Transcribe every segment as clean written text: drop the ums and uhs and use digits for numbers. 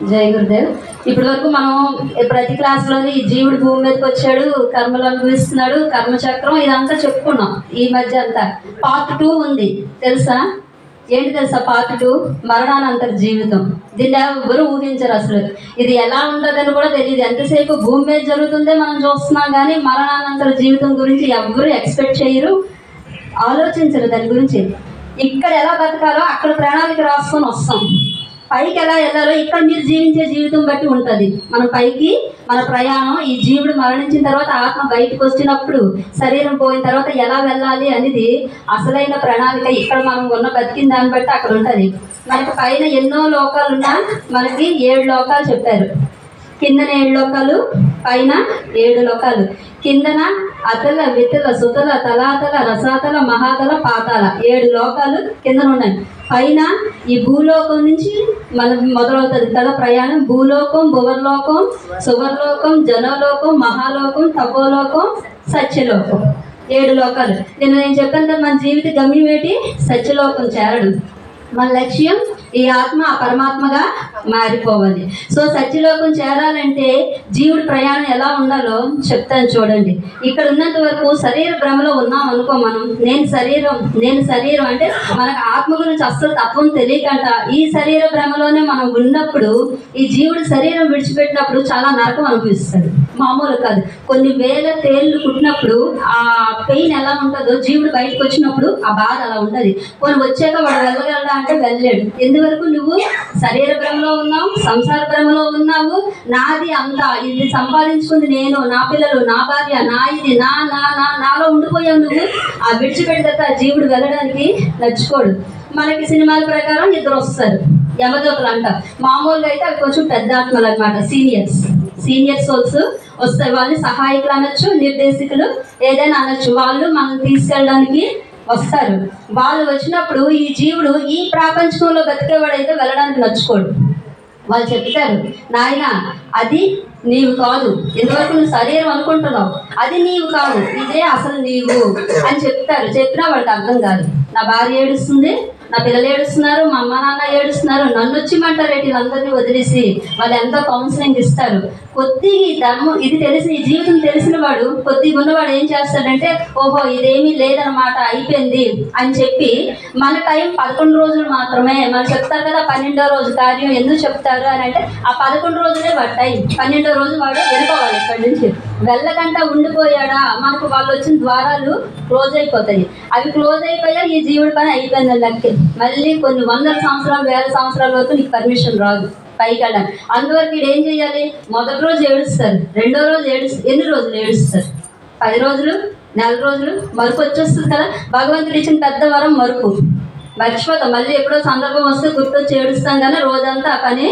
జై గురుదేవ్. ఇప్పటి వరకు మనం ప్రతి క్లాస్లోని ఈ జీవుడు భూమి మీదకి వచ్చాడు, కర్మలు అనుభవిస్తున్నాడు, కర్మచక్రం ఇదంతా చెప్పుకున్నాం. ఈ మధ్య అంతా పార్ట్ 2 ఉంది తెలుసా? ఏంటి తెలుసా పార్ట్ 2? మరణానంతర జీవితం. దీన్ని ఎవరు ఊహించరు అసలు. ఇది ఎలా ఉంటుందని కూడా తెలియదు. ఎంతసేపు భూమి మీద జరుగుతుందే మనం చూస్తున్నాం, కానీ మరణానంతర జీవితం గురించి ఎవరు ఎక్స్పెక్ట్ చేయరు, ఆలోచించరు దాని గురించి. ఇక్కడ ఎలా బతకాలో అక్కడ ప్రణాళిక రాసుకొని వస్తాం. పైకి ఎలా వెళ్ళాలో ఇక్కడ మీరు జీవించే జీవితం బట్టి ఉంటుంది. మన పైకి మన ప్రయాణం, ఈ జీవుడు మరణించిన తర్వాత ఆత్మ బయటకు వచ్చినప్పుడు, శరీరం పోయిన తర్వాత ఎలా వెళ్ళాలి అనేది అసలైన ప్రణాళిక ఇక్కడ మనం ఉన్న బతికిన దాన్ని బట్టి అక్కడ ఉంటుంది. మనకి పైన ఎన్నో లోకాలున్నా మనకి 7 లోకాలు చెప్పారు. కిందన 7 లోకాలు, పైన 7 లోకాలు. కిందన అతల, వితల, సుతల, తలాతల, రసాతల, మహాతల, పాతాల 7 లోకాలు కిందన ఉన్నాయి. పైన ఈ భూలోకం నుంచి మనం మొదలవుతుంది కదా ప్రయాణం. భూలోకం, భువర్లోకం, సువర్లోకం, జనలోకం, మహాలోకం, తపోలోకం, సత్యలోకం 7 లోకాలు. నేను చెప్పాను కదా, మన జీవిత గమ్యం ఏంటి? సత్యలోకం చేరడం. మన లక్ష్యం ఈ ఆత్మ ఆ పరమాత్మగా మారిపోవాలి. సో సత్యలోకం చేరాలంటే జీవుడి ప్రయాణం ఎలా ఉండాలో చెప్తాను చూడండి. ఇక్కడ ఉన్నంత వరకు శరీర భ్రమలో ఉన్నాం అనుకో మనం. నేను శరీరం అంటే మనకు ఆత్మ గురించి అస్సలు తత్వం తెలియకంట ఈ శరీర భ్రమలోనే మనం ఉన్నప్పుడు, ఈ జీవుడు శరీరం విడిచిపెట్టినప్పుడు చాలా నరకం అనిపిస్తుంది. మామూలు కాదు. కొన్ని వేల తేళ్లు కుట్టినప్పుడు ఆ పెయిన్ ఎలా ఉంటుందో, జీవుడు బయటకు వచ్చినప్పుడు ఆ బాధ అలా ఉంటుంది. కొన్ని వచ్చాక వాడు వెళ్ళగలడా అంటే వెళ్ళలేడు. ఎందువరకు నువ్వు శరీర భ్రమలో ఉన్నావు, సంసార భ్రమలో ఉన్నావు. నాది అంతా, ఇది సంపాదించుకుంది నేను, నా పిల్లలు, నా భార్య, నా ఇది, నాలో ఉండిపోయావు నువ్వు. ఆ విడిచిపెడితే ఆ జీవుడు వెళ్ళడానికి నచ్చుకోడు. మనకి సినిమాల ప్రకారం ఇద్దరు వస్తారు, యమదూతలు అంటారు. మామూలుగా అయితే అవి కొంచెం పెద్ద ఆత్మలు అనమాట, సీనియర్ సోల్స్ వస్తాయి. వాళ్ళని సహాయకులు అనొచ్చు, నిర్దేశకులు ఏదైనా అనొచ్చు. వాళ్ళు మనం తీసుకెళ్ళడానికి వస్తారు. వాళ్ళు వచ్చినప్పుడు ఈ జీవుడు ఈ ప్రపంచంలో బతికేవాడైతే వెళ్ళడానికి నచ్చుకోడు. వాళ్ళు చెప్తారు, నాయన అది నీవు కాదు, ఎందువరకు నువ్వు శరీరం అనుకుంటున్నావు, అది నీవు కాదు, ఇదే అసలు నీవు అని చెప్తారు. చెప్పినా వాడికి అర్థం కాదు. నా భార్య ఏడుస్తుంది, నా పిల్లలు ఏడుస్తున్నారు, మా అమ్మ నాన్న ఏడుస్తున్నారు, నన్ను వచ్చిమంటారు. వీళ్ళందరినీ వదిలేసి వాళ్ళు ఎంతో కౌన్సిలింగ్ ఇస్తారు. కొద్దిగా ధర్మం ఇది తెలిసి, ఈ జీవితం తెలిసిన వాడు, కొద్దిగా ఉన్నవాడు ఏం చేస్తాడంటే, ఓహో ఇదేమీ లేదనమాట, అయిపోయింది అని చెప్పి మన టైం 11 రోజులు మాత్రమే. మనం చెప్తారు కదా 12వ రోజు కార్యం ఎందుకు చెప్తారు అని అంటే, ఆ 11 రోజులే వాడి టైం. 12వ రోజు వాడు వెళ్ళిపోవాలి ఇక్కడి నుంచి. వెళ్ళకంట ఉండిపోయాడా, మనకు వాళ్ళు వచ్చిన ద్వారాలు క్లోజ్ అయిపోతాయి. అవి క్లోజ్ అయిపోయా ఈ జీవుడి పని అయిపోయింది లెక్క. మళ్ళీ కొన్ని 100 సంవత్సరాలు 1000 సంవత్సరాల వరకు నీకు పర్మిషన్ రాదు పైకి వెళ్ళడానికి. అందువరకు వీడు ఏం చేయాలి? మొదటి రోజు ఏడుస్తారు, రెండో రోజు ఎన్ని రోజులు ఏడుస్తారు? 10 రోజులు, నెల రోజులు. మరుపు వచ్చేస్తుంది కదా. భగవంతుడు ఇచ్చిన పెద్ద వరం మరుపు. మర్చిపోతాం, మళ్ళీ ఎప్పుడో సందర్భం వస్తే గుర్తొచ్చి ఏడుస్తాం, కానీ రోజంతా ఆ పని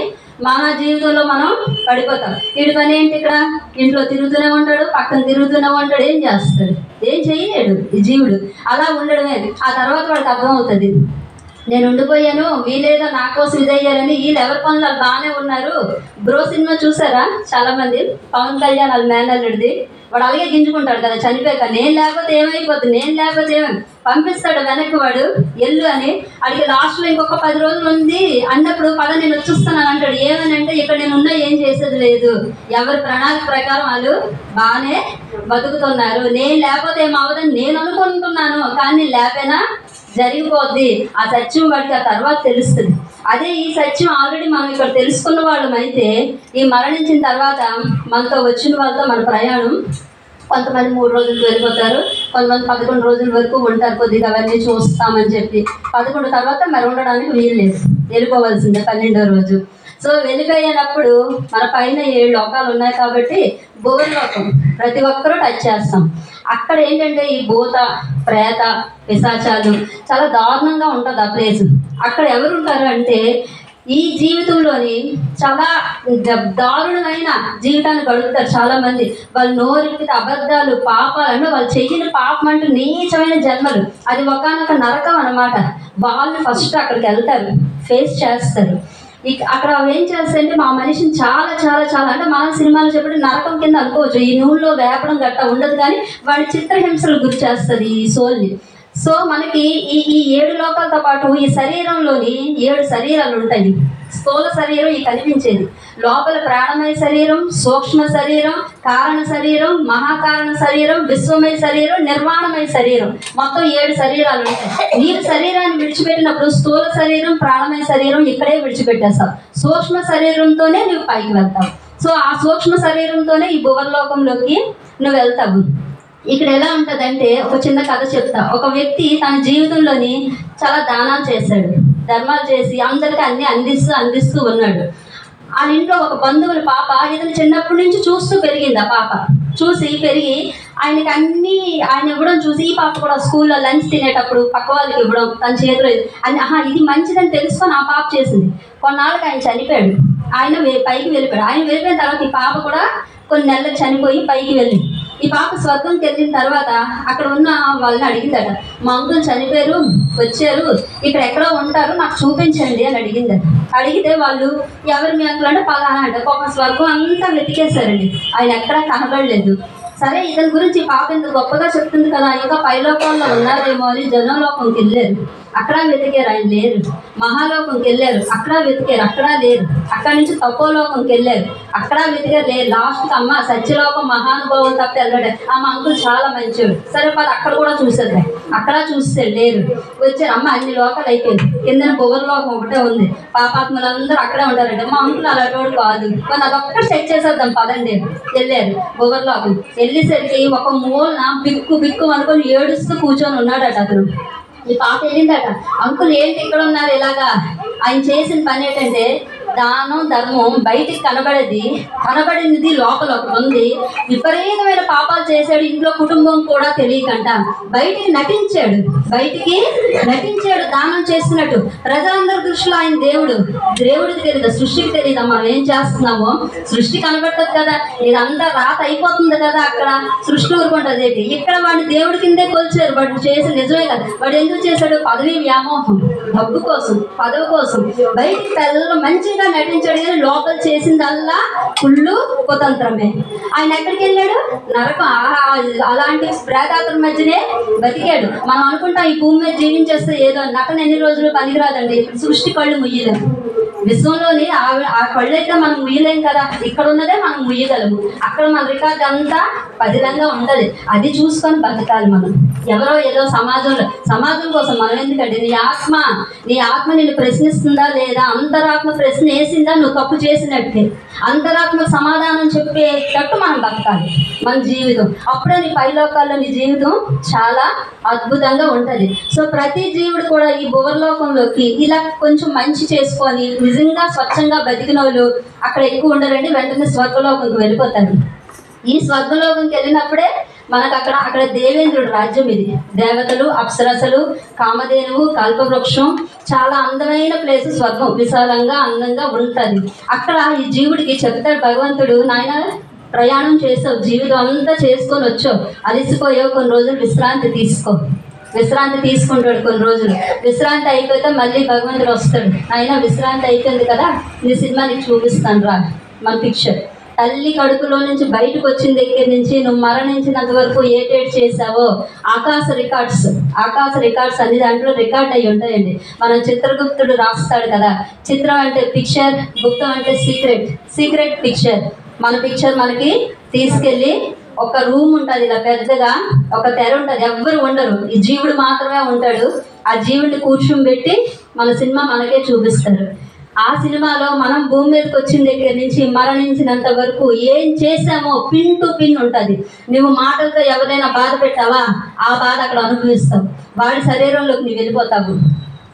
మన జీవితంలో మనం పడిపోతాం. వీడి పని ఏంటి? ఇక్కడ ఇంట్లో తిరుగుతూనే ఉంటాడు, పక్కన తిరుగుతూనే ఉంటాడు. ఏం చేస్తాడు? ఏం చేయలేడు ఈ జీవుడు. అలా ఉండడమే. ఆ తర్వాత వాడికి అర్థం అవుతుంది, నేను ఉండిపోయాను, వీళ్ళేదో నా కోసం ఇదయ్యారని. వీళ్ళు ఎవరి పనులు వాళ్ళు బాగానే ఉన్నారు. బ్రో సినిమా చూసారా చాలా మంది? పవన్ కళ్యాణ్ వాళ్ళ మేనల్లుడిది. వాడు అలాగే గింజుకుంటాడు కదా చనిపోయాక, నేను లేకపోతే ఏమైపోతుంది, నేను లేకపోతే ఏమని పంపిస్తాడు వెనక్కి వాడు ఎల్లు అని. అడిగి లాస్ట్లో ఇంకొక 10 రోజులు ఉంది అన్నప్పుడు, పద నేను వచ్చేస్తున్నాను అంటాడు. ఏమని అంటే, ఇక్కడ నేను ఉన్నా ఏం చేసేది లేదు, ఎవరి ప్రణాళిక ప్రకారం వాళ్ళు బాగానే బతుకుతున్నారు. నేను లేకపోతే ఏమవదని నేను అనుకుంటున్నాను, కానీ లేకపోయినా జరిగిపోద్ది. ఆ సత్యం వాడికి ఆ తర్వాత తెలుస్తుంది. అదే ఈ సత్యం ఆల్రెడీ మనం ఇక్కడ తెలుసుకున్న వాళ్ళం అయితే, ఈ మరణించిన తర్వాత మనతో వచ్చిన వాళ్ళతో మన ప్రయాణం, కొంతమంది 3 రోజులకు వెళ్ళిపోతారు, కొంతమంది 11 రోజుల వరకు ఉంటారు. కొద్దిగా అవన్నీ చూస్తామని చెప్పి 11 తర్వాత మరి ఉండడానికి వీలు లేదు, వెళ్ళిపోవాల్సిందే 12వ రోజు. సో వెళ్ళిపోయేటప్పుడు మన పైన 7 లోకాలు ఉన్నాయి కాబట్టి భూలోకం ప్రతి ఒక్కరూ టచ్ చేస్తాం. అక్కడ ఏంటంటే ఈ భూత, ప్రేత, పిశాచాలు చాలా దారుణంగా ఉంటుంది ఆ ప్లేస్. అక్కడ ఎవరు ఉంటారు అంటే, ఈ జీవితంలోని చాలా దారుణమైన జీవితాన్ని గడుపుతారు చాలా మంది. వాళ్ళు నోరెత్తితే అబద్ధాలు, పాపాలు అంటే వాళ్ళు చెయ్యని పాపం అంటూ నీచమైన జన్మలు. అది ఒకానొక నరకం అన్నమాట. వాళ్ళు ఫస్ట్ అక్కడికి వెళ్తారు, ఫేస్ చేస్తారు. అక్కడ ఏం చేస్తాయంటే, మా మనిషిని చాలా చాలా చాలా అంటే మన సినిమాలు చెప్పి నరకం కింద అనుకోవచ్చు. ఈ నూనెలో వేపడం గట్ట ఉండదు, కానీ వాడి చిత్రహింసలు గురి చేస్తుంది ఈ సోల్ని. సో మనకి ఈ 7 లోకాలతో పాటు ఈ శరీరంలోని 7 శరీరాలు ఉంటాయి. స్థూల శరీరం ఈ కనిపించేది, లోపల ప్రాణమయ శరీరం, సూక్ష్మ శరీరం, కారణ శరీరం, మహాకారణ శరీరం, విశ్వమయ శరీరం, నిర్వాణమయ శరీరం, మొత్తం 7 శరీరాలు ఉంటాయి. నీవు శరీరాన్ని విడిచిపెట్టినప్పుడు స్థూల శరీరం, ప్రాణమయ శరీరం ఇక్కడే విడిచిపెట్టేస్తావు. సూక్ష్మ శరీరంతోనే నువ్వు పైకి వెళ్తావు. సో ఆ సూక్ష్మ శరీరంతోనే ఈ భువర్లోకంలోకి నువ్వు వెళ్తావు. ఇక్కడ ఎలా ఉంటుందంటే ఒక చిన్న కథ చెప్తా. ఒక వ్యక్తి తన జీవితంలోని చాలా దానాలు చేశాడు, ధర్మాలు చేసి అందరికీ అన్ని అందిస్తూ ఉన్నాడు. ఆ ఇంట్లో ఒక బంధువుల పాప ఇతను చిన్నప్పటి నుంచి చూస్తూ పెరిగింది. ఆ పాప చూసి పెరిగి ఆయన ఇవ్వడం చూసి ఈ పాప కూడా స్కూల్లో లంచ్ తినేటప్పుడు పక్క వాళ్ళకి ఇవ్వడం, తన చేతిలో ఇది మంచిదని తెలుసుకొని ఆ పాప చేసింది. కొన్నాళ్ళకి ఆయన చనిపోయాడు. ఆయన పైకి వెళ్ళిపోయాడు. ఆయన వెళ్ళిపోయిన తర్వాత ఈ పాప కూడా కొన్ని నెలలకు చనిపోయి పైకి వెళ్ళింది. ఈ పాప స్వర్గంకి వెళ్ళిన తర్వాత అక్కడ ఉన్న వాళ్ళని అడిగిందట, మా అంకుల్ చనిపోయారు, వచ్చారు, ఇక్కడ ఎక్కడో ఉంటారు, నాకు చూపించండి అని అడిగిందట. అడిగితే వాళ్ళు ఎవరు మీ అంకుల్ అంటే పలానా అంట. ఒక స్వర్గం అంతా వెతికేశారండి, ఆయన ఎక్కడా కనబడలేదు. సరే ఇతని గురించి పాప ఇంత గొప్పగా చెప్తుంది కదా, ఇంకా పైలోకంలో ఉన్నారేమో అని జనలోకంకి వెళ్ళారు, అక్కడ వెతికారు, ఆయన లేరు. మహాలోకంకి వెళ్ళారు, అక్కడ వెతికారు, అక్కడ లేరు. అక్కడి నుంచి తపోలోకంకి వెళ్ళారు, అక్కడ వెతికారు, లేరు. లాస్ట్కి అమ్మ సత్యలోకం మహానుభావం తప్ప వెళ్ళాడు. మా అంకుల్ చాలా మంచివాడు. సరే వాళ్ళు అక్కడ కూడా చూసారు, అక్కడ చూస్తే లేరు. వచ్చారు, అమ్మ అన్ని లోకాలు అయిపోయింది, కింద భువర్లోకం ఒకటే ఉంది, పాపాత్మలందరూ అక్కడే ఉంటారంటే మా అంకుల్ అలాంటి కాదు, మరి అదొక్కటి చెక్ చేసేద్దాం పదండి. వెళ్ళారు భువర్లోకం. వెళ్ళేసరికి ఒక మూలన బిక్కు అనుకొని ఏడుస్తూ కూర్చొని ఉన్నాడట అతను. ఈ పాప వెళ్ళిందట, అంకుల్ ఏంటి ఇక్కడ ఉన్నారు ఇలాగా? ఆయన చేసిన పని ఏంటంటే దానం ధర్మం బయటికి కనబడినది లోపల ఒకటి ఉంది. విపరీతమైన పాపాలు చేశాడు, ఇంట్లో కుటుంబం కూడా తెలియకంట బయటికి నటించాడు దానం చేస్తున్నట్టు. ప్రజలందరి దృష్టిలో ఆయన దేవుడికి తెలియదు, సృష్టికి తెలియదు. మనం ఏం చేస్తున్నామో సృష్టి కనబడుతుంది కదా, ఇదంతా రాత అయిపోతుంది కదా, అక్కడ సృష్టి ఊరుకుంటుంది. ఇక్కడ వాడిని దేవుడి కిందే కొలిచారు. వాడు చేసి నిజమే కదా, వాడు ఎందుకు చేశాడు? పదవి వ్యామోహం, డబ్బు కోసం, పదవి కోసం బయటికి పిల్లలు మంచిగా నటించాడు, కానీ లోపల చేసిందల్లా ఫుల్లు కుతంత్రమే. ఆయన ఎక్కడికి వెళ్ళాడు? నరకం. అలాంటి ప్రేతాతుల మధ్యనే బతికాడు. మనం అనుకుంటాం ఈ భూమి మీద జీవించేస్తే ఏదో నటన ఎన్ని రోజులు పనికిరాదండి. సృష్టి కళ్ళు ముయ్యలేము, విశ్వంలోని ఆ కళ్ళు అయితే మనం ముయ్యలేం కదా, ఇక్కడ ఉన్నదే మనం ముయ్యగలము. అక్కడ మన రికార్డు అంతా పదిలంగా ఉంటుంది, అది చూసుకొని బతకాలి మనం. ఎవరో ఏదో సమాజం కోసం మనం ఎందుకంటే నీ ఆత్మ నిన్ను ప్రశ్నిస్తుందా లేదా? అంతరాత్మ ప్రశ్న వేసిందా నువ్వు తప్పు చేసినట్టే, అంతరాత్మ సమాధానం చెప్పేటట్టు మనం బతకాలి మన జీవితం. అప్పుడే నీ పైలోకాల్లో నీ జీవితం చాలా అద్భుతంగా ఉంటుంది. సో ప్రతి జీవుడు కూడా ఈ భువర్లోకంలోకి ఇలా కొంచెం మంచి చేసుకొని నిజంగా స్వచ్ఛంగా బతికిన వాళ్ళు అక్కడ ఎక్కువ ఉండరండి, వెంటనే స్వర్గలోకంకి వెళ్ళిపోతారు. ఈ స్వర్గలోకంకి వెళ్ళినప్పుడే మనకు అక్కడ దేవేంద్రుడు రాజ్యం. ఇది దేవతలు, అప్సరసలు, కామధేనువు, కల్పవృక్షం, చాలా అందమైన ప్లేస్ స్వర్గం. విశాలంగా అందంగా ఉంటుంది. అక్కడ ఈ జీవుడికి చెప్తాడు భగవంతుడు, నాయన ప్రయాణం చేసావు, జీవితం అంతా చేసుకొని వచ్చావు, అలసిపోయావు, కొన్ని రోజులు విశ్రాంతి తీసుకుంటాడు. కొన్ని రోజులు విశ్రాంతి అయిపోతే మళ్ళీ భగవంతుడు వస్తాడు, ఆయన విశ్రాంతి అయిపోయింది కదా, నీ సినిమా నీకు చూపిస్తాను రా. మన పిక్చర్ తల్లి కడుపులో నుంచి బయటకు వచ్చిన దగ్గర నుంచి నువ్వు మరణించినంత వరకు ఏటేట్ చేసావో ఆకాశ రికార్డ్స్ అన్ని దాంట్లో రికార్డ్ అయ్యి ఉంటాయండి. మనం చిత్రగుప్తుడు రాస్తాడు కదా, చిత్రం అంటే పిక్చర్, గుప్తం అంటే సీక్రెట్ పిక్చర్. మన పిక్చర్ మనకి తీసుకెళ్ళి ఒక రూమ్ ఉంటుంది, ఇలా పెద్దగా ఒక తెర ఉంటుంది, ఎవ్వరు ఉండరు, ఈ జీవుడు మాత్రమే ఉంటాడు. ఆ జీవుడిని కూర్చోబెట్టి మన సినిమా మనకే చూపిస్తారు. ఆ సినిమాలో మనం భూమి మీదకి వచ్చిన దగ్గర నుంచి మరణించినంత వరకు ఏం చేసామో పిన్ టు పిన్ ఉంటుంది. నువ్వు మాటలతో ఎవరైనా బాధ పెట్టావా, ఆ బాధ అక్కడ అనుభవిస్తావు. వాడి శరీరంలోకి నువ్వు వెళ్ళిపోతావు.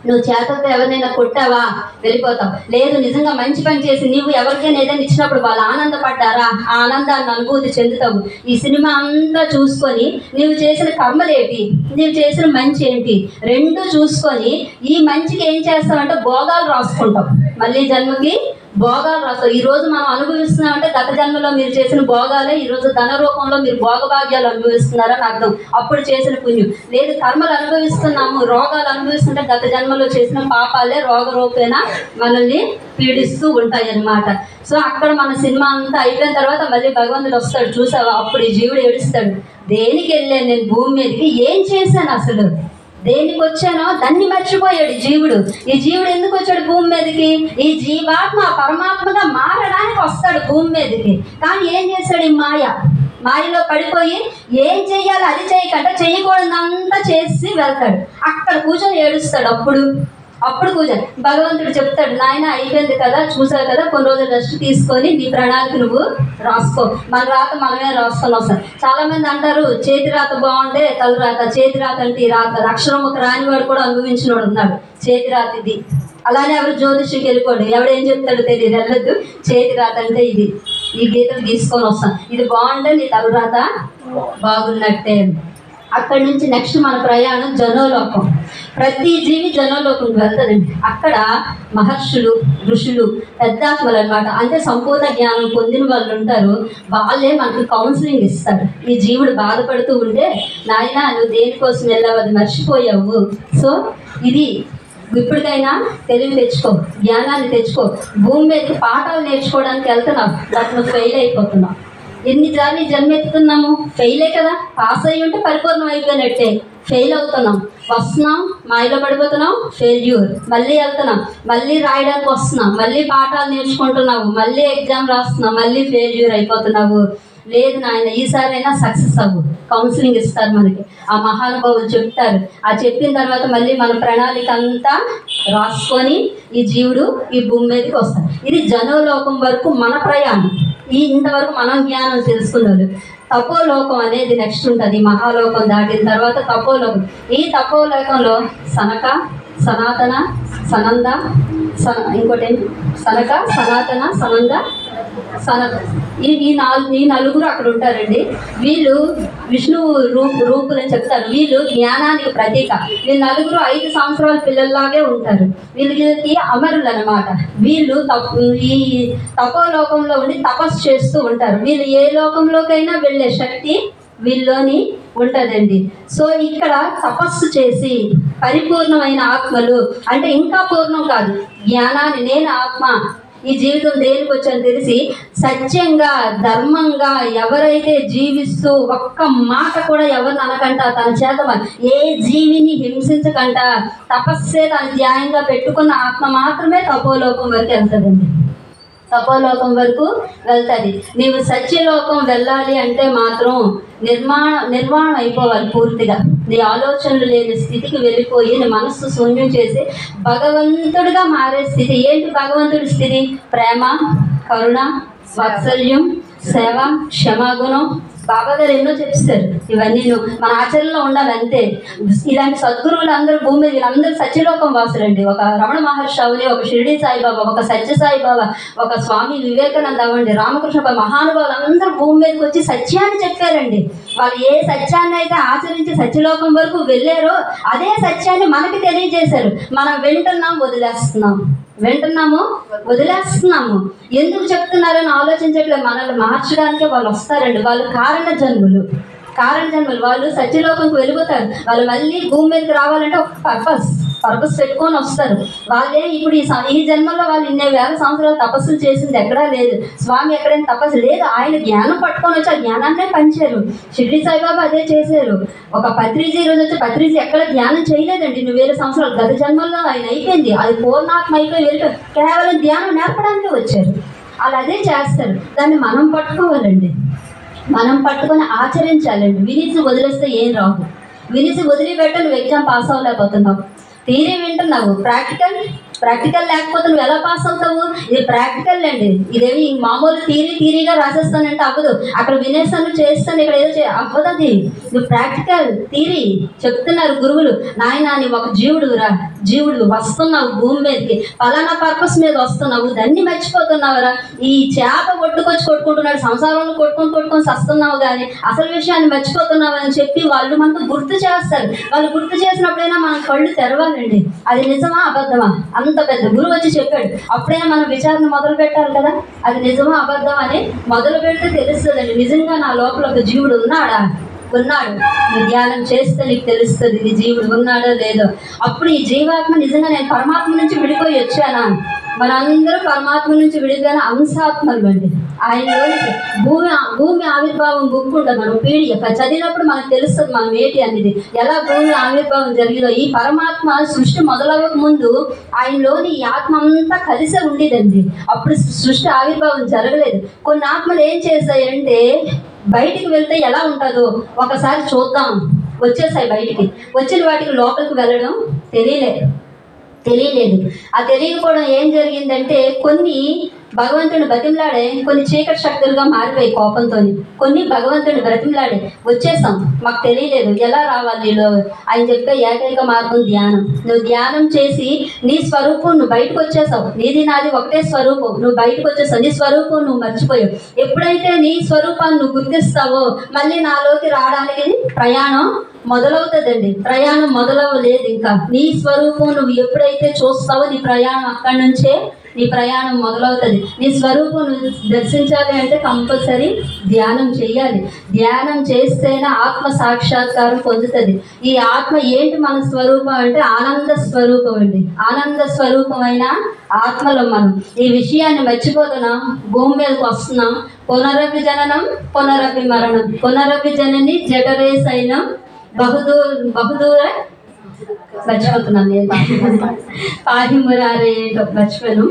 నువ్వు చేతలతో ఎవరినైనా కొట్టావా, వెళ్ళిపోతావు. లేదు నిజంగా మంచి పని చేసి నీవు ఎవరికైనా ఏదైనా ఇచ్చినప్పుడు వాళ్ళు ఆనందపడ్డారా, ఆ ఆనందాన్ని అనుభూతి చెందుతావు. ఈ సినిమా అంతా చూసుకొని నీవు చేసిన కర్మలేంటి, నీవు చేసిన మంచి ఏంటి, రెండు చూసుకొని ఈ మంచికి ఏం చేస్తావంటే భోగాలు రాసుకుంటావు. మళ్ళీ జన్మకి భోగాలు రాస్తావు. ఈరోజు మనం అనుభవిస్తున్నామంటే గత జన్మలో మీరు చేసిన భోగాలే ఈరోజు ధన రూపంలో మీరు భోగభాగ్యాలు అనుభవిస్తున్నారని అర్థం. అప్పుడు చేసిన పుణ్యం. లేదు కర్మలు అనుభవిస్తున్నాము, రోగాలు అనుభవిస్తుంటే గత జన్మలో చేసిన పాపాలే రోగ రూపేణ మనల్ని పీడిస్తూ ఉంటాయి అన్నమాట. సో అక్కడ మన సినిమా అంతా అయిపోయిన తర్వాత మళ్ళీ భగవంతుడు వస్తాడు, చూసావా? అప్పుడు ఈ జీవుడు ఏడుస్తాడు, దేనికి వెళ్ళాను నేను భూమి మీదకి, ఏం చేశాను అసలు, దేనికి వచ్చానో దాన్ని మర్చిపోయాడు జీవుడు. ఈ జీవుడు ఎందుకు వచ్చాడు భూమి మీదకి? ఈ జీవాత్మ పరమాత్మగా మారడానికి వస్తాడు భూమి మీదకి. కానీ ఏం చేశాడు? ఈ మాయలో పడిపోయి ఏం చెయ్యాలో అది చేయకుండా చెయ్యకూడదంతా చేసి వెళ్తాడు. అక్కడ కూర్చొని ఏడుస్తాడు. అప్పుడు కూర్చొని భగవంతుడు చెప్తాడు, నాయన అయిపోయింది కదా, చూసావు కదా, కొన్ని రోజులు రెస్ట్ తీసుకొని నీ ప్రణాళిక నువ్వు రాసుకో. మన రాత మనమే రాసుకొని వస్తాం. చాలా మంది అంటారు చేతి రాత బాగుంటే తగు రాత, చేతి రాత అంటే ఈ రాత. అక్షరం ఒక రానివాడు కూడా అనుభవించినోడు ఉన్నాడు. చేతి రాత ఇది. అలానే ఎవరు జ్యోతిష్కి వెళ్ళిపోడు, ఎవడేం చెప్తాడు తెలియదు, వెళ్ళొద్దు, చేతి రాత అంటే ఇది, ఈ గీతలు గీసుకొని వస్తాం, ఇది బాగుంటే నీ తగు రాత బాగున్నట్టే. అక్కడి నుంచి నెక్స్ట్ మన ప్రయాణం జనోలోకం. ప్రతి జీవి జనోలోకంకి వెళ్తుందండి. అక్కడ మహర్షులు, ఋషులు, పెద్దాత్మలు అనమాట, అంటే సంపూర్ణ జ్ఞానం పొందిన వాళ్ళు ఉంటారు. వాళ్ళే మనకి కౌన్సిలింగ్ ఇస్తారు. ఈ జీవుడు బాధపడుతూ ఉంటే, నాయన నువ్వు దేనికోసం వెళ్ళావు, అది మర్చిపోయావు. సో ఇది ఇప్పటికైనా తెలివి తెచ్చుకో, జ్ఞానాన్ని తెచ్చుకో. భూమి మీదకి పాఠాలు నేర్చుకోవడానికి వెళ్తున్నావు, బట్ నువ్వు ఫెయిల్ అయిపోతున్నావు. ఎన్నిసార్లు జన్మెత్తుతున్నాము? ఫెయిలే కదా. పాస్ అయ్యి ఉంటే పరిపూర్ణం అయిపోయినట్టే. ఫెయిల్ అవుతున్నాం, వస్తున్నాం, మాయలో పడిపోతున్నాం, ఫెయిల్యూర్. మళ్ళీ వెళ్తున్నాం, మళ్ళీ రాయడానికి వస్తున్నాం, మళ్ళీ పాఠాలు నేర్చుకుంటున్నావు, మళ్ళీ ఎగ్జామ్ రాస్తున్నావు, మళ్ళీ ఫెయిల్యూర్ అయిపోతున్నావు. లేదు నాయన, ఈసారైనా సక్సెస్ అవ్వు. కౌన్సిలింగ్ ఇస్తారు మనకి, ఆ మహానుభావులు చెప్తారు. ఆ చెప్పిన తర్వాత మళ్ళీ మన ప్రణాళిక అంతా రాసుకొని ఈ జీవుడు ఈ భూమి మీదకి వస్తాడు. ఇది జనోలోకం వరకు మన ప్రయాణం. ఇంతవరకు మనం జ్ఞానం తెలుసుకున్నారు. తపోలోకం అనేది నెక్స్ట్ ఉంటుంది. మహాలోకం దాటిన తర్వాత తపోలోకం. ఈ తపోలోకంలో సనక, సనాతన, సనంద, ఇంకోటి సనక, సనాతన, సనంద, ఈ నలుగురు అక్కడ ఉంటారండి. వీళ్ళు విష్ణువు రూపులని చెప్తారు. వీళ్ళు జ్ఞానానికి ప్రతీక. వీళ్ళు నలుగురు 5 సంవత్సరాల పిల్లల్లాగే ఉంటారు. వీళ్ళకి అమరులు అనమాట. వీళ్ళు ఈ తపోలోకంలో ఉండి తపస్సు చేస్తూ ఉంటారు. వీళ్ళు ఏ లోకంలోకైనా వెళ్ళే శక్తి వీళ్ళలోని ఉంటుందండి. సో ఇక్కడ తపస్సు చేసి పరిపూర్ణమైన ఆత్మలు, అంటే ఇంకా పూర్ణం కాదు, జ్ఞానాన్ని, నేను ఆత్మ, ఈ జీవితం దేనికి వచ్చని తెలిసి సత్యంగా, ధర్మంగా ఎవరైతే జీవిస్తూ ఒక్క మాట కూడా ఎవరిని అనకంట, తన చేత ఏ జీవిని హింసించకంట, తపస్సే తన ధ్యాయంగా పెట్టుకున్న ఆత్మ మాత్రమే తపోలోకం వరకు వెళ్తుందండి. తపోలోకం వరకు వెళ్తుంది. నీవు సత్యలోకం వెళ్ళాలి అంటే మాత్రం నిర్మాణం అయిపోవాలి పూర్తిగా. నీ ఆలోచనలు లేని స్థితికి వెళ్ళిపోయి నీ మనస్సు శూన్యం చేసి భగవంతుడిగా మారే స్థితి. ఏంటి భగవంతుడి స్థితి? ప్రేమ, కరుణ, వాత్సల్యం, సేవ, క్షమాగుణం. బాబా గారు ఎన్నో చెప్తారు. ఇవన్నీ మన ఆచరణలో ఉండాలి అంతే. ఇలాంటి సద్గురువులు అందరూ భూమి మీద, వీళ్ళందరూ సత్యలోకం వాసులండి. ఒక రమణ మహర్షి అవని, ఒక షిరిడి సాయిబాబా, ఒక సత్య సాయిబాబా, ఒక స్వామి వివేకానంద అవ్వండి, రామకృష్ణ మహానుభావులు అందరూ భూమి మీదకి వచ్చి సత్యాన్ని చెప్పారండి. వాళ్ళు ఏ సత్యాన్ని అయితే ఆచరించి సత్యలోకం వరకు వెళ్ళారో అదే సత్యాన్ని మనకి తెలియజేశారు. మనం వింటున్నాము, వదిలేస్తున్నాము. ఎందుకు చెప్తున్నారని ఆలోచించట్లేదు. మనల్ని మార్చడానికే వాళ్ళు వస్తారండి. వాళ్ళు కారణ జన్ములు. వాళ్ళు సత్యలోకంకి వెళ్ళిపోతారు. వాళ్ళు మళ్ళీ భూమి మీదకి రావాలంటే ఒక పర్పస్ పెట్టుకొని వస్తారు. వాళ్ళే ఇప్పుడు ఈ జన్మలో వాళ్ళు ఇన్ని వేల సంవత్సరాలు తపస్సులు చేసింది ఎక్కడా లేదు. స్వామి ఎక్కడైనా తపస్సు లేదు, ఆయన జ్ఞానం పట్టుకొని వచ్చి ఆ జ్ఞానాన్నే పంచారు. షిరిడి సాయిబాబా అదే చేశారు. ఒక పత్రిజీ రోజు వచ్చి పత్రిజీ ఎక్కడ ధ్యానం చేయలేదండి 2000 సంవత్సరాలు. గత జన్మల్లో ఆయన అయిపోయింది, అది పూర్ణాత్మ అయిపోయి వెళ్ళిపోయి కేవలం ధ్యానం నేర్పడానికి వచ్చారు. వాళ్ళు అదే చేస్తారు. దాన్ని మనం పట్టుకోవాలండి. మనం పట్టుకొని ఆచరించాలండి. వినిసి వదిలేస్తే ఏం రాదు. వినిసి వదిలిపెట్ట నువ్వు ఎగ్జామ్ పాస్ అవ్వలేకపోతున్నావు. థియరీ వింటున్నావు, ప్రాక్టికల్ లేకపోతే నువ్వు ఎలా పాస్ అవుతావు? ఇది ప్రాక్టికల్ అండి. ఇదేమి మామూలు థియరీగా రాసేస్తానంటే అవ్వదు. అక్కడ వినేస్తాను, చేస్తాను, ఇక్కడ ఏదో అవ్వదు. అది నువ్వు ప్రాక్టికల్ థియరీ చెప్తున్నారు గురువులు. నాయన నీ ఒక జీవుడు వస్తున్నావు భూమి మీదకి, పలానా పర్పస్ మీద వస్తున్నావు, దాన్ని మర్చిపోతున్నావురా. ఈ చేప ఒడ్డుకొచ్చి కొట్టుకుంటున్నాడు, సంసారంలో కొట్టుకొని సస్తున్నావు, కానీ అసలు విషయాన్ని మర్చిపోతున్నావు అని చెప్పి వాళ్ళు మనకు గుర్తు చేస్తారు. వాళ్ళు గుర్తు చేసినప్పుడైనా మనం కళ్ళు తెరవాలండి. అది నిజమా అబద్ధమా? అంత పెద్ద గురువు వచ్చి చెప్పాడు, అప్పుడైనా మనం విచారణ మొదలు పెట్టాలి కదా. అది నిజమా అబద్ధం అని మొదలు పెడితే తెలుస్తుందండి. నిజంగా నా లోపల ఒక జీవుడు ఉన్నాడా, ఉన్నాడు. నువ్వు ధ్యానం చేస్తే నీకు తెలుస్తుంది నీ జీవుడు ఉన్నాడో లేదో. అప్పుడు ఈ జీవాత్మ నిజంగా నేను పరమాత్మ నుంచి విడిపోయి వచ్చానా? మనందరూ పరమాత్మ నుంచి విడిపోయిన అంశాత్మలు అండి. ఆయనలోనికి భూమి ఆవిర్భావం బుక్ ఉంటుంది, మనం పీడిఎఫ్ చదివినప్పుడు మనకు తెలుస్తుంది మనం ఏంటి అనేది, ఎలా భూమి ఆవిర్భావం జరిగిందో. ఈ పరమాత్మ సృష్టి మొదలవ్వక ముందు ఆయనలోని ఈ ఆత్మ అంతా కలిసే ఉండేదండి. అప్పుడు సృష్టి ఆవిర్భావం జరగలేదు. కొన్ని ఆత్మలు ఏం చేశాయంటే బయటికి వెళ్తే ఎలా ఉంటుందో ఒకసారి చూద్దాం వచ్చేసాయి. బయటికి వచ్చిన వాటికి లోపలికి వెళ్ళడం తెలియలేదు. ఆ తెలియకపోవడం ఏం జరిగిందంటే కొన్ని భగవంతుని బతిమలాడే కొన్ని చీకటి శక్తులుగా మారిపోయి కోపంతో, కొన్ని భగవంతుని బ్రతిమలాడే వచ్చేసాం, మాకు తెలియలేదు ఎలా రావాలి నీలో. ఆయన చెప్తే ఏకైక మార్గం ధ్యానం. నువ్వు ధ్యానం చేసి నీ స్వరూపం నువ్వు బయటకు వచ్చేసావు. నీది నాది ఒకటే స్వరూపం, నువ్వు బయటకు వచ్చేసావు. నీ స్వరూపం నువ్వు మర్చిపోయావు. ఎప్పుడైతే నీ స్వరూపాన్ని నువ్వు గుర్తిస్తావో మళ్ళీ నాలోకి రావడానికి ప్రయాణం మొదలవుతుందండి. ప్రయాణం మొదలవ్వలేదు ఇంకా. నీ స్వరూపం నువ్వు ఎప్పుడైతే చూస్తావో నీ ప్రయాణం అక్కడి నుంచే నీ ప్రయాణం మొదలవుతుంది. నీ స్వరూపం నువ్వు దర్శించాలి అంటే కంపల్సరీ ధ్యానం చేయాలి. ధ్యానం చేస్తేనే ఆత్మ సాక్షాత్కారం పొందుతుంది. ఈ ఆత్మ ఏంటి మన స్వరూపం అంటే ఆనంద స్వరూపం అండి. ఆనంద స్వరూపమైన ఆత్మలో మనం ఈ విషయాన్ని మర్చిపోతున్నాం. భూమి మీదకి వస్తున్నాం. పునరపి జననం పునరపి మరణం. పునరపి జనని జఠరేసైనం బహుదూర మర్చిపోతున్నాను నేను. పాహిమురారే ఏంటో మర్చిపోయాను.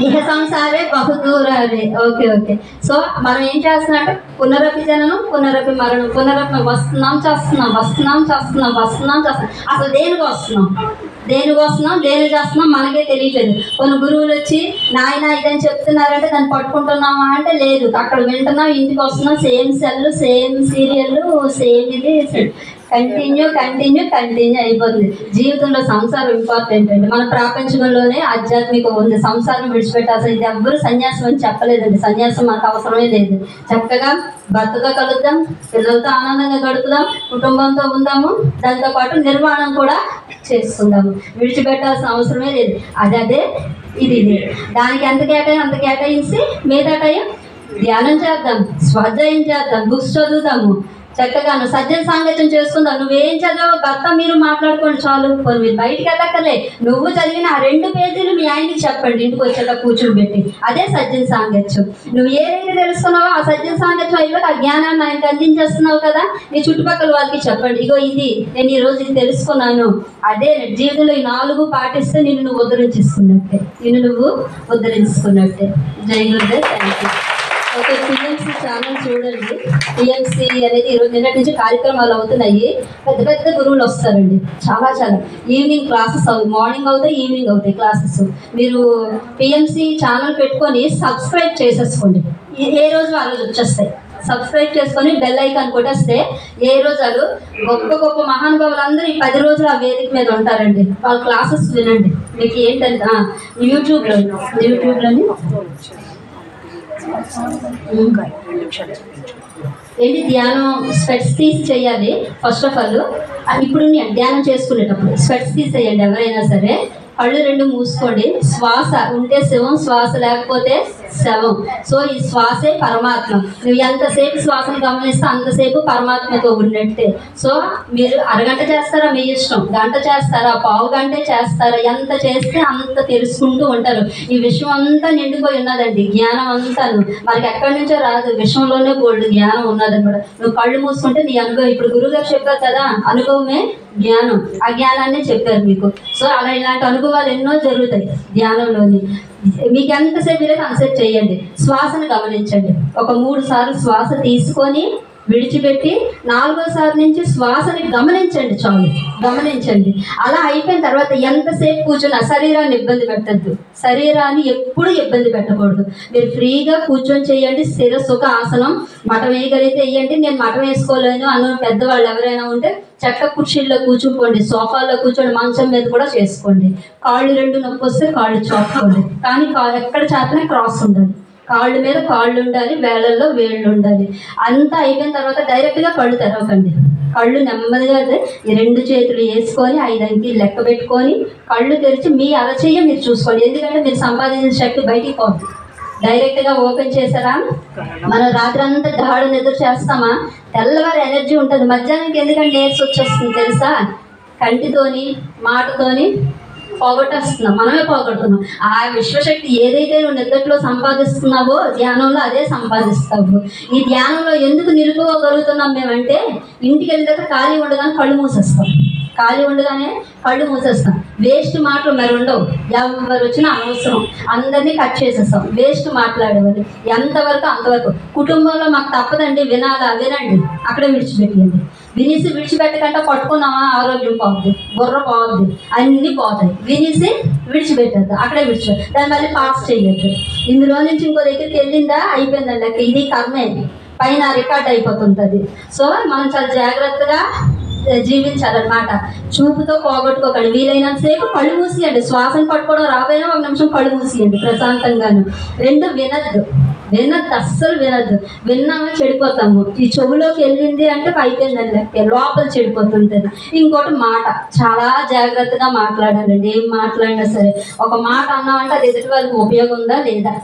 ఇహ సంసారే బహుదూరారే. ఓకే. సో మనం ఏం చేస్తున్నామంటే పునరపి జననం పునరపి మరణం. పునరపి వస్తున్నాం చేస్తున్నాం. అసలు దేనికి వస్తున్నాం దేనికి చేస్తున్నాం మనకే తెలియట్లేదు. కొన్ని గురువులు వచ్చి నాయన ఇదని చెప్తున్నారంటే దాన్ని పట్టుకుంటున్నామా అంటే లేదు, అక్కడ వింటున్నాం, ఇంటికి వస్తున్నాం, same cell, same serial, same ఇది కంటిన్యూ అయిపోతుంది. జీవితంలో సంసారం ఇంపార్టెంట్ అండి. మన ప్రాపంచకంలోనే ఆధ్యాత్మికం ఉంది. సంసారం విడిచిపెట్టాల్సిన ఇది ఎవ్వరు సన్యాసం అని చెప్పలేదండి. సన్యాసం మనకు అవసరమే లేదు. చక్కగా భర్తతో కలుద్దాం, పిల్లలతో ఆనందంగా గడుపుదాం, కుటుంబంతో ఉందాము, దాంతోపాటు నిర్మాణం కూడా చేసుకుందాము. విడిచిపెట్టాల్సిన అవసరమే లేదు. అదే ఇది దానికి ఎంత కేటాయించి మిగతా టైం ధ్యానం చేద్దాం, స్వాధ్యాయం చేద్దాం, బుక్స్ చదువుతాము, చక్కగా సజ్జన సాంగత్యం చేసుకుందాం. నువ్వేం చదవో భర్త మీరు మాట్లాడుకోండి చాలు. మీరు బయటికి వెళ్ళక్కర్లే. నువ్వు చదివిన ఆ 2 పేజీలు మీ ఆయనకి చెప్పండి ఇంటికి వచ్చాక కూర్చుని పెట్టి. అదే సజ్జన సాంగత్యం. నువ్వు ఏదైతే తెలుసుకున్నావో ఆ సజ్జన సాంగత్యం అయిపోయి ఆ జ్ఞానాన్ని ఆయనకి అందించేస్తున్నావు కదా, నీ చుట్టుపక్కల వాళ్ళకి చెప్పండి. ఇగో ఇది నేను ఈరోజు ఇది తెలుసుకున్నాను. అదే జీవితంలో ఈ 4 పాటిస్తే నిన్ను నువ్వు ఉద్ధరించుకున్నట్టే. జై Gurudev. Thank you. Okay, PMC channel చూడండి. పిఎంసి అనేది ఈరోజు నిన్నటి నుంచి కార్యక్రమాలు అవుతున్నాయి. పెద్ద గురువులు వస్తారండి. చాలా ఈవినింగ్ క్లాసెస్ మార్నింగ్ అవుతాయి, ఈవినింగ్ అవుతాయి క్లాసెస్. మీరు పిఎంసి ఛానల్ పెట్టుకొని సబ్స్క్రైబ్ చేసేసుకోండి. ఏ రోజు ఆ రోజు వచ్చేస్తాయి. సబ్స్క్రైబ్ చేసుకొని బెల్ ఐకాన్ కొట్టేస్తే ఏ రోజు గొప్ప మహానుభావులందరూ ఈ 10 రోజులు ఆ వేదిక మీద ఉంటారండి. వాళ్ళ క్లాసెస్ వినండి. మీకు ఏంటంటే యూట్యూబ్లోని ఏంటి ధ్యానం స్పెట్స్ తీసి చేయాలి. ఫస్ట్ ఆఫ్ ఆల్ ఇప్పుడు ధ్యానం చేసుకునేటప్పుడు స్పెట్స్ తీసేయండి. ఎవరైనా సరే కళ్ళు 2 మూసుకోండి. శ్వాస ఉంటే శివం, శ్వాస లేకపోతే శవం. సో ఈ శ్వాసే పరమాత్మ. నువ్వు ఎంతసేపు శ్వాసను గమనిస్తే అంతసేపు పరమాత్మతో ఉన్నట్టే. సో మీరు అరగంట చేస్తారా మీ ఇష్టం, గంట చేస్తారా, పావు గంటే చేస్తారా, ఎంత చేస్తే అంత తెలుసుకుంటూ ఉంటారు. ఈ విషయం అంతా నిండిపోయి ఉన్నదండి. జ్ఞానం అంతాను మనకి ఎక్కడి నుంచో రాదు. విషయంలోనే బోల్డ్ జ్ఞానం ఉన్నదన్నమాట. నువ్వు కళ్ళు మూసుకుంటే నీ అనుభవం. ఇప్పుడు గురువుగారు చెప్పారు కదా, అనుభవమే జ్ఞానం. ఆ జ్ఞానాన్ని చెప్పారు మీకు. సో అలా ఇలాంటి అనుభవాలు ఎన్నో జరుగుతాయి ధ్యానంలోని. మీకు ఎంతసేపు లేదు అంతసేపు చేయండి. శ్వాసను గమనించండి. ఒక 3 సార్లు శ్వాస తీసుకొని విడిచిపెట్టి 4వ సారి నుంచి శ్వాసని గమనించండి. చాలు, గమనించండి. అలా అయిపోయిన తర్వాత ఎంతసేపు కూర్చొని శరీరాన్ని ఇబ్బంది పెట్టద్దు. శరీరాన్ని ఎప్పుడు ఇబ్బంది పెట్టకూడదు. మీరు ఫ్రీగా కూర్చొని చేయండి. స్థిర సుఖ ఆసనం. మఠం వేయగలిగితే వేయండి. నేను మఠం వేసుకోలేను అన్న పెద్దవాళ్ళు ఎవరైనా ఉంటే చెక్క కుర్చీల్లో కూర్చుకోండి, సోఫాలో కూర్చోండి, మంచం మీద కూడా చేసుకోండి. కాళ్ళు 2 నొప్పి వస్తే కాళ్ళు చాపుకోండి. కానీ ఎక్కడ చేతనే క్రాస్ ఉండాలి. కాళ్ళు మీద కాళ్ళు ఉండాలి, వేళ్ళల్లో వేళ్ళు ఉండాలి. అంతా అయిపోయిన తర్వాత డైరెక్ట్గా కళ్ళు తెరవకండి. కళ్ళు నెమ్మదిగా ఈ 2 చేతులు వేసుకొని 5 అంకెలు లెక్క పెట్టుకొని కళ్ళు తెరిచి మీ అరచేయ మీరు చూసుకోండి. ఎందుకంటే మీరు సంపాదించిన శక్తి బయటికి పోతుంది. డైరెక్ట్గా ఓపెన్ చేశారా? మనం రాత్రి అంతా గాఢ నిద్ర చేస్తామా? తెల్లవారు ఎనర్జీ ఉంటుంది. మధ్యాహ్నానికి ఎందుకంటే నీరస వచ్చేస్తుంది తెలుసా? కంటితోని మాటతోని పోగొట్టేస్తున్నాం, మనమే పోగొడుతున్నాం. ఆ విశ్వశక్తి ఏదైతే నువ్వు నిద్రలో సంపాదిస్తున్నావో ధ్యానంలో అదే సంపాదిస్తావు. ఈ ధ్యానంలో ఎందుకు నిలుపుకోగలుగుతున్నాం మేమంటే, ఇంటికి వెళ్ళాక ఖాళీ ఉండగానే కళ్ళు మూసేస్తాం, కళ్ళు మూసేస్తాం. వేస్ట్ మాటలు మరి ఉండవు. ఎవరు వచ్చినా అనవసరం, అందరినీ కట్ చేసేస్తాం. వేస్ట్ మాట్లాడేవాళ్ళు ఎంతవరకు అంతవరకు. కుటుంబంలో మాకు తప్పదండి, వినండి, అక్కడే విడిచిపెట్టండి. విడిచిపెట్టకుండా పట్టుకున్నామా ఆరోగ్యం పోద్ది, బుర్ర పోద్ది, అన్నీ పోతాయి. విడిచిపెట్టద్దు, అక్కడే విడిచిపెట్టు. దాన్ని మళ్ళీ పాస్ చేయొద్దు. ఇందులో నుంచి ఇంకో దగ్గరికి వెళ్ళిందా అయిపోయిందండి. ఇది కర్మే, పైన రికార్డ్ అయిపోతుంటుంది. సో మనం చాలా జాగ్రత్తగా జీవించాలన్నమాట. చూపుతో పోగొట్టుకోకండి. వీలైనంతసేపు కళ్ళు మూసియండి. శ్వాసను పట్టుకోవడం రాబోయినా ఒక నిమిషం కళ్ళు మూసియండి ప్రశాంతంగాను. రెండు, వినద్దు, అస్సలు వినద్దు. విన్నామా చెడిపోతాము. ఈ చెవులోకి వెళ్ళింది అంటే అయిపోయిందండి, లోపల చెడిపోతుంటుంది. ఇంకోటి మాట, చాలా జాగ్రత్తగా మాట్లాడాలండి. ఏం మాట్లాడినా సరే, ఒక మాట అన్నామంటే అది ఎదుటి వాళ్ళకి ఉపయోగం ఉందా లేదా?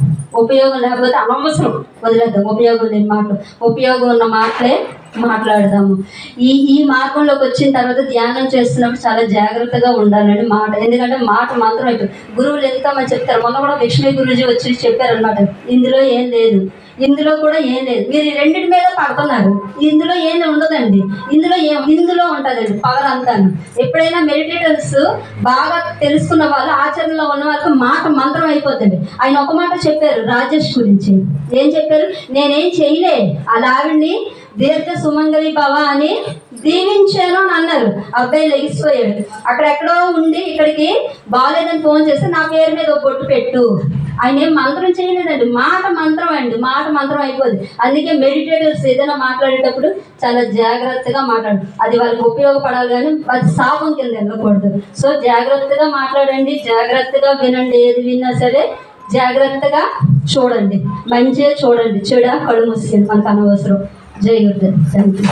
ఉపయోగం లేకపోతే అనవసరం వదిలేద్దాం. ఉపయోగం లేని మాటలు, ఉపయోగం ఉన్న మాటలే మాట్లాడదాము. ఈ మార్గంలోకి వచ్చిన తర్వాత ధ్యానం చేస్తున్నప్పుడు చాలా జాగ్రత్తగా ఉండాలండి మాట. ఎందుకంటే మాట మంత్రం అయిపోయింది. గురువులు ఎంతమంది చెప్తారు. మొన్న కూడా లక్ష్మీ గురుజీ వచ్చి చెప్పారనమాట, ఇందులో ఏం లేదు, ఇందులో కూడా ఏం లేదు, మీరు ఈ రెండింటి మీద పడుతున్నారు, ఇందులో ఏం ఉండదండి, ఇందులో ఉంటుందండి పవర్ అంతాను. ఎప్పుడైనా మెడిటేటర్స్ బాగా తెలుసుకున్న వాళ్ళు, ఆచరణలో ఉన్న వాళ్ళకి మాట మంత్రం అయిపోతుంది. ఆయన ఒక మాట చెప్పారు రాజేష్ గురించి. ఏం చెప్పారు? నేనేం చేయలే, అలా ఆవిడ్ని దీర్ఘ సుమంగళి భవ అని దీవించాను అని అన్నారు. అబ్బాయి లెగిసిపోయాడు. అక్కడెక్కడో ఉండి ఇక్కడికి బాగాలేదని ఫోన్ చేస్తే నా పేరు మీద ఒక బొట్టు పెట్టు. ఆయన ఏం మంత్రం చేయలేదండి, మాట మంత్రం అండి. మాట మంత్రం అయిపోద్ది. అందుకే మెడిటేటర్స్ ఏదైనా మాట్లాడేటప్పుడు చాలా జాగ్రత్తగా మాట్లాడు. అది వాళ్ళకి ఉపయోగపడాలి కానీ అది శాపం కింద వెళ్ళకూడదు. సో జాగ్రత్తగా మాట్లాడండి, జాగ్రత్తగా వినండి. ఏది విన్నా సరే జాగ్రత్తగా చూడండి, మంచిగా చూడండి. చెడు కళ్ళు మూసేయండి, మనకు అనవసరం. జై గురుదేవ్. Thank you.